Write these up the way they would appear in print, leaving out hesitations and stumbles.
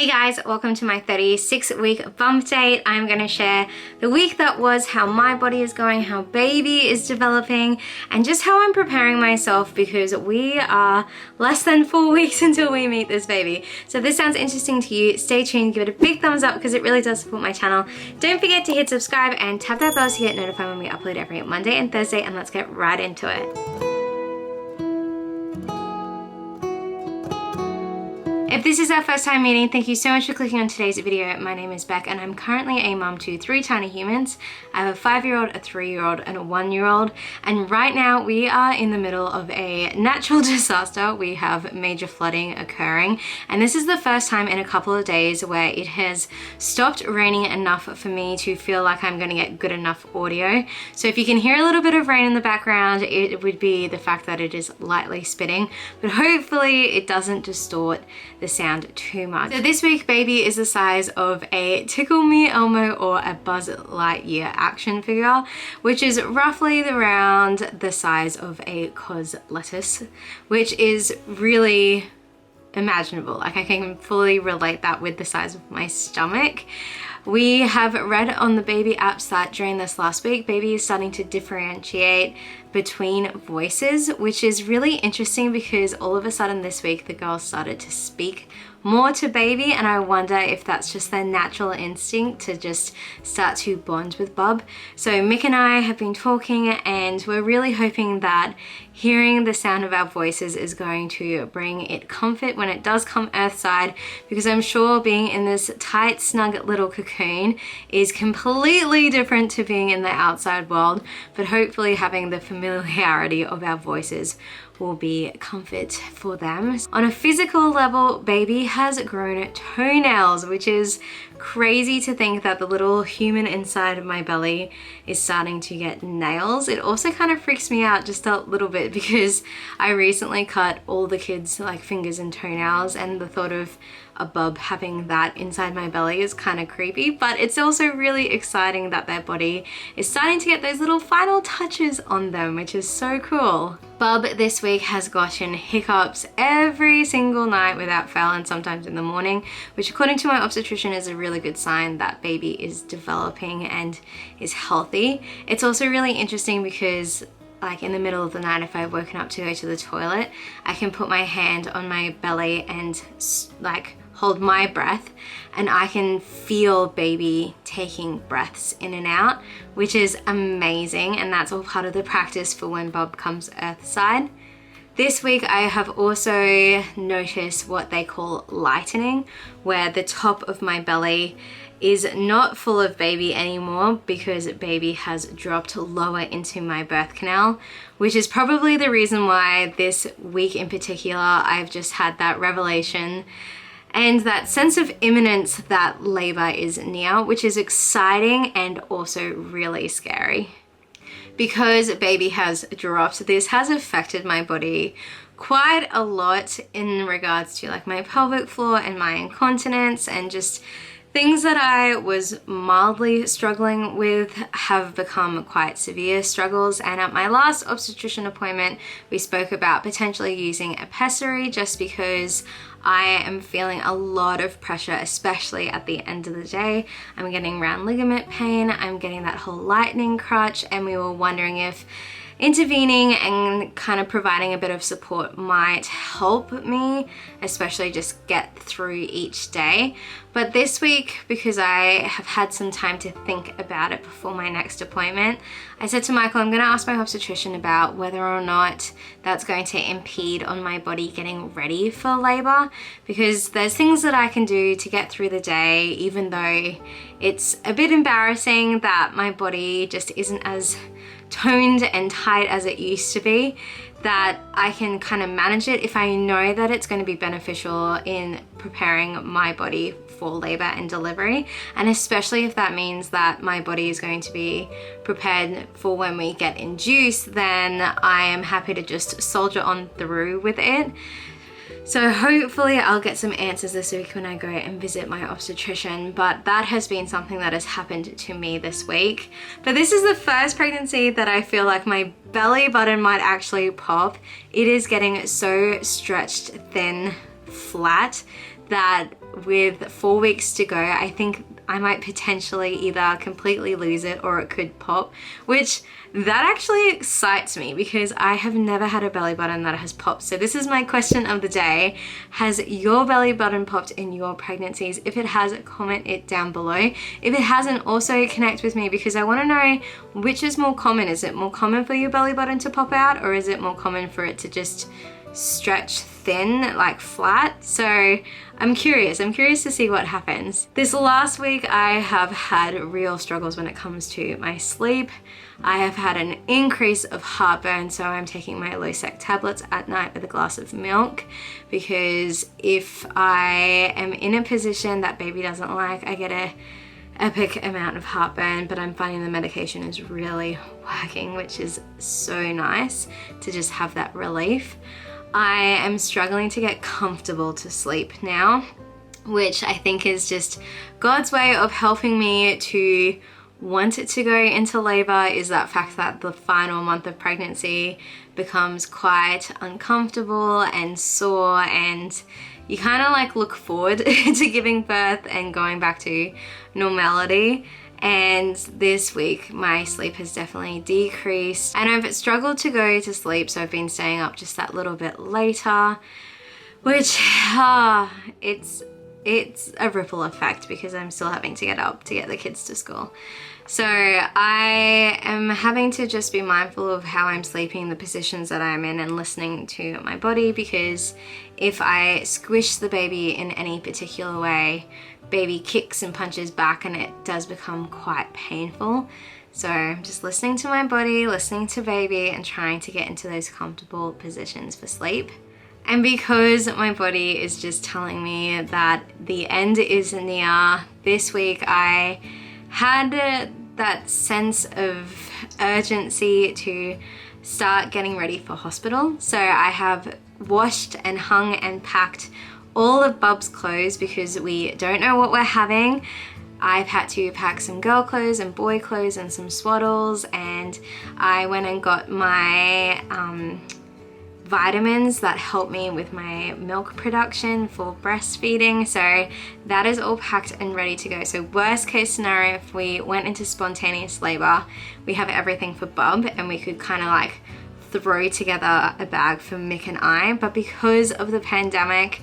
Hey guys, welcome to my 36-week bump date. I'm going to share the week that was, how my body is going, how baby is developing, and just how I'm preparing myself because we are less than 4 weeks until we meet this baby. So if this sounds interesting to you, stay tuned, give it a big thumbs up because it really does support my channel. Don't forget to hit subscribe and tap that bell to get notified when we upload every Monday and Thursday, and let's get right into it. If this is our first time meeting, thank you so much for clicking on today's video. My name is Beck and I'm currently a mum to 3 tiny humans. I have a 5-year-old, a 3-year-old and a 1-year-old, and right now we are in the middle of a natural disaster. We have major flooding occurring, and this is the first time in a couple of days where it has stopped raining enough for me to feel like I'm going to get good enough audio. So if you can hear a little bit of rain in the background, it would be the fact that it is lightly spitting, but hopefully it doesn't distort the sound too much. So this week baby is the size of a Tickle Me Elmo or a Buzz Lightyear action figure, which is roughly around the size of a cos lettuce, which is really imaginable. Like, I can fully relate that with the size of my stomach. We have read on the baby apps that during this last week, baby is starting to differentiate between voices, which is really interesting because all of a sudden this week the girls started to speak more to baby, and I wonder if that's just their natural instinct to just start to bond with Bub. So Mick and I have been talking and we're really hoping that hearing the sound of our voices is going to bring it comfort when it does come earthside, because I'm sure being in this tight, snug little cocoon is completely different to being in the outside world, but hopefully having the familiarity of our voices will be comfort for them. On a physical level, baby has grown toenails, which is crazy to think that the little human inside of my belly is starting to get nails. It also kind of freaks me out just a little bit because I recently cut all the kids' like fingers and toenails, and the thought of a bub having that inside my belly is kind of creepy, but it's also really exciting that their body is starting to get those little final touches on them, which is so cool. Bub this week has gotten hiccups every single night without fail, and sometimes in the morning, which according to my obstetrician is a really good sign that baby is developing and is healthy. It's also really interesting because like in the middle of the night, if I've woken up to go to the toilet, I can put my hand on my belly and like hold my breath, and I can feel baby taking breaths in and out, which is amazing, and that's all part of the practice for when Bub comes earthside. This week I have also noticed what they call lightening, where the top of my belly is not full of baby anymore because baby has dropped lower into my birth canal, which is probably the reason why this week in particular I've just had that revelation and that sense of imminence that labor is near, which is exciting and also really scary. Because baby has dropped, this has affected my body quite a lot in regards to like my pelvic floor and my incontinence, and just things that I was mildly struggling with have become quite severe struggles. And at my last obstetrician appointment, we spoke about potentially using a pessary just because I am feeling a lot of pressure, especially at the end of the day. I'm getting round ligament pain, I'm getting that whole lightening crutch, and we were wondering if intervening and kind of providing a bit of support might help me, especially just get through each day. But this week, because I have had some time to think about it before my next appointment, I said to Michael, I'm going to ask my obstetrician about whether or not that's going to impede on my body getting ready for labor, because there's things that I can do to get through the day, even though it's a bit embarrassing that my body just isn't as toned and tight as it used to be, that I can kind of manage it if I know that it's going to be beneficial in preparing my body for labor and delivery, and especially if that means that my body is going to be prepared for when we get induced, then I am happy to just soldier on through with it. So hopefully I'll get some answers this week when I go and visit my obstetrician, but that has been something that has happened to me this week. But this is the first pregnancy that I feel like my belly button might actually pop. It is getting so stretched thin, flat, that with 4 weeks to go, I think I might potentially either completely lose it or it could pop, which that actually excites me because I have never had a belly button that has popped. So this is my question of the day. Has your belly button popped in your pregnancies? If it has, comment it down below. If it hasn't, also connect with me because I want to know which is more common. Is it more common for your belly button to pop out, or is it more common for it to just stretch thin, like flat? So I'm curious to see what happens. This last week I have had real struggles when it comes to my sleep. I have had an increase of heartburn, so I'm taking my low sec tablets at night with a glass of milk, because if I am in a position that baby doesn't like, I get a epic amount of heartburn, but I'm finding the medication is really working, which is so nice to just have that relief. I am struggling to get comfortable to sleep now, which I think is just God's way of helping me to want it to go into labor, is that fact that the final month of pregnancy becomes quite uncomfortable and sore, and you kind of like look forward to giving birth and going back to normality. And this week my sleep has definitely decreased and I've struggled to go to sleep, so I've been staying up just that little bit later, which it's a ripple effect because I'm still having to get up to get the kids to school. So I am having to just be mindful of how I'm sleeping, the positions that I'm in, and listening to my body, because if I squish the baby in any particular way, baby kicks and punches back and it does become quite painful. So I'm just listening to my body, listening to baby, and trying to get into those comfortable positions for sleep. And because my body is just telling me that the end is near, this week I had that sense of urgency to start getting ready for hospital. So I have washed and hung and packed all of Bub's clothes because we don't know what we're having. I've had to pack some girl clothes and boy clothes and some swaddles, and I went and got my vitamins that help me with my milk production for breastfeeding. So that is all packed and ready to go. So worst case scenario, if we went into spontaneous labor, we have everything for Bub and we could kind of like throw together a bag for Mick and I. But because of the pandemic,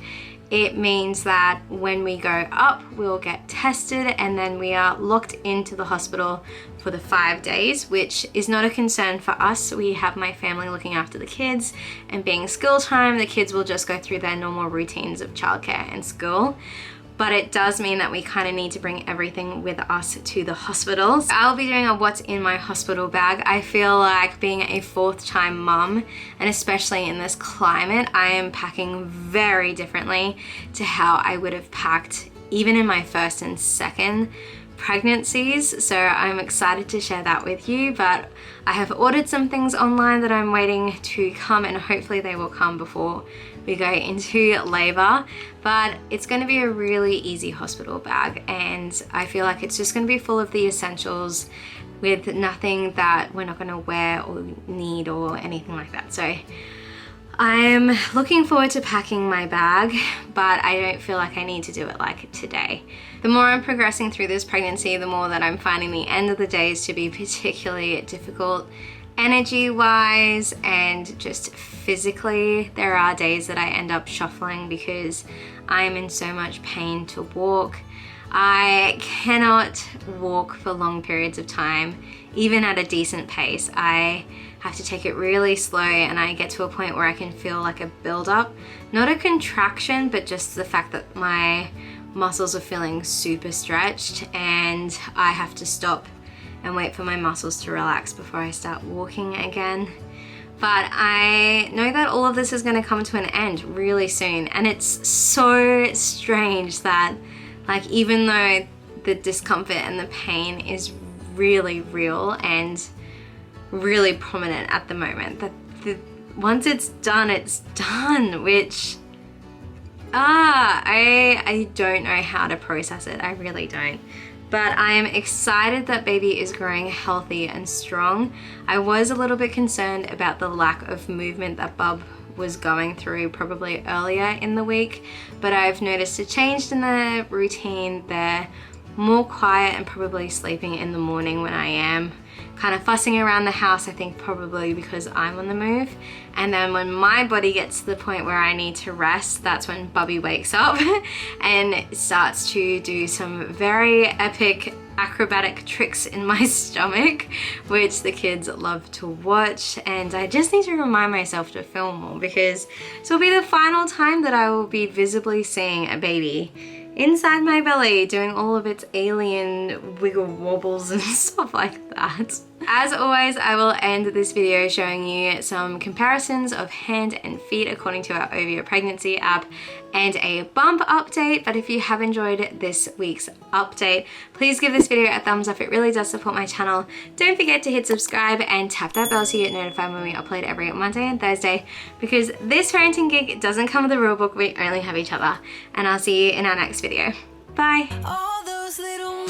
it means that when we go up, we'll get tested and then we are locked into the hospital for the 5 days, which is not a concern for us. We have my family looking after the kids, and being school time, the kids will just go through their normal routines of childcare and school. But it does mean that we kind of need to bring everything with us to the hospital. So I'll be doing a what's in my hospital bag. I feel like being a 4th time mum, and especially in this climate, I am packing very differently to how I would have packed even in my 1st and 2nd pregnancies. So I'm excited to share that with you, but I have ordered some things online that I'm waiting to come, and hopefully they will come before we go into labor. But it's going to be a really easy hospital bag, and I feel like it's just going to be full of the essentials with nothing that we're not going to wear or need or anything like that. So I'm looking forward to packing my bag, but I don't feel like I need to do it like today. The more I'm progressing through this pregnancy, the more that I'm finding the end of the days to be particularly difficult energy-wise and just physically. There are days that I end up shuffling because I'm in so much pain to walk. I cannot walk for long periods of time, even at a decent pace. I have to take it really slow, and I get to a point where I can feel like a build-up. Not a contraction, but just the fact that my muscles are feeling super stretched, and I have to stop and wait for my muscles to relax before I start walking again. But I know that all of this is going to come to an end really soon, and it's so strange that, like, even though the discomfort and the pain is really real and really prominent at the moment, that once it's done, which I don't know how to process it. I really don't. But I'm excited that baby is growing healthy and strong. I was a little bit concerned about the lack of movement that Bub was going through probably earlier in the week, but I've noticed a change in the routine. They're more quiet and probably sleeping in the morning when I am kind of fussing around the house, I think probably because I'm on the move. And then when my body gets to the point where I need to rest, that's when Bubby wakes up and starts to do some very epic acrobatic tricks in my stomach, which the kids love to watch. And I just need to remind myself to film more, because this will be the final time that I will be visibly seeing a baby inside my belly doing all of its alien wiggle wobbles and stuff like that. As always, I will end this video showing you some comparisons of hand and feet according to our Ovia pregnancy app and a bump update. But if you have enjoyed this week's update, please give this video a thumbs up. It really does support my channel. Don't forget to hit subscribe and tap that bell so you get notified when we upload every Monday and Thursday, because this parenting gig doesn't come with a rule book. We only have each other. And I'll see you in our next video. Bye. All those little